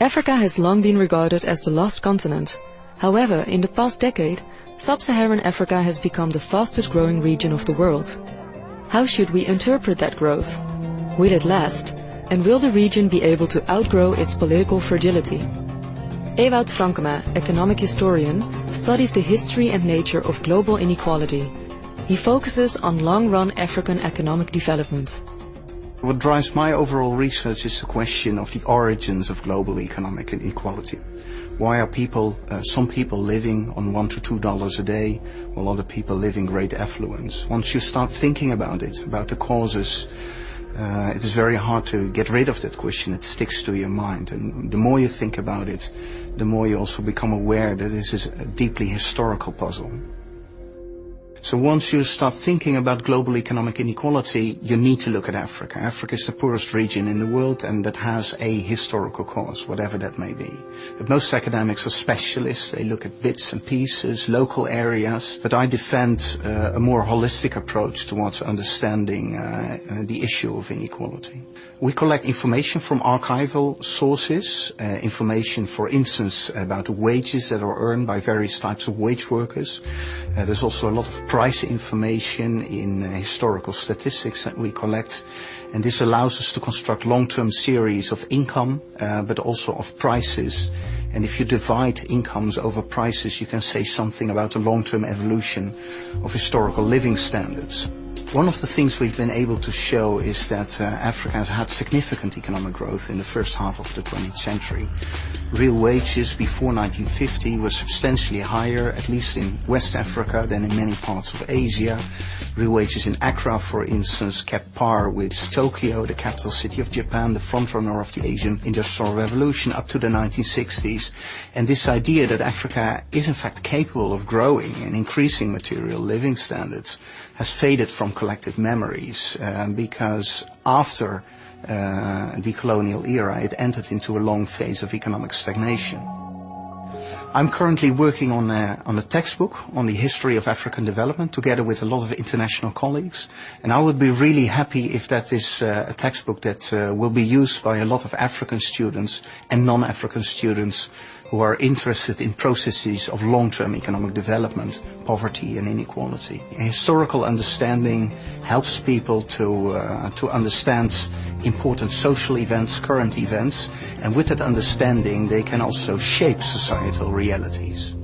Africa has long been regarded as the lost continent. However, in the past decade, sub-Saharan Africa has become the fastest growing region of the world. How should we interpret that growth? Will it last? And will the region be able to outgrow its political fragility? Ewout Frankema, economic historian, studies the history and nature of global inequality. He focuses on long-run African economic development. What drives my overall research is the question of the origins of global economic inequality. Why are some people living on $1 to $2 a day, while other people live in great affluence? Once you start thinking about it, about the causes, it is very hard to get rid of that question. It sticks to your mind, and the more you think about it, the more you also become aware that this is a deeply historical puzzle. So once you start thinking about global economic inequality, you need to look at Africa. Africa is the poorest region in the world, and that has a historical cause, whatever that may be. But most academics are specialists. They look at bits and pieces, local areas. But I defend a more holistic approach towards understanding the issue of inequality. We collect information from archival sources, information, for instance, about the wages that are earned by various types of wage workers. There's also a lot of price information in historical statistics that we collect, and this allows us to construct long-term series of income, but also of prices. And if you divide incomes over prices, you can say something about the long-term evolution of historical living standards. One of the things we've been able to show is that Africa has had significant economic growth in the first half of the 20th century. Real wages before 1950 were substantially higher, at least in West Africa, than in many parts of Asia. Real wages in Accra, for instance, kept par with Tokyo, the capital city of Japan, the frontrunner of the Asian Industrial Revolution, up to the 1960s. And this idea that Africa is in fact capable of growing and increasing material living standards has faded from collective memories because after the colonial era it entered into a long phase of economic stagnation. I'm currently working on a textbook on the history of African development together with a lot of international colleagues, and I would be really happy if that is a textbook that will be used by a lot of African students and non-African students who are interested in processes of long-term economic development, poverty and inequality. A historical understanding helps people to understand important social events, current events, and with that understanding they can also shape societal realities.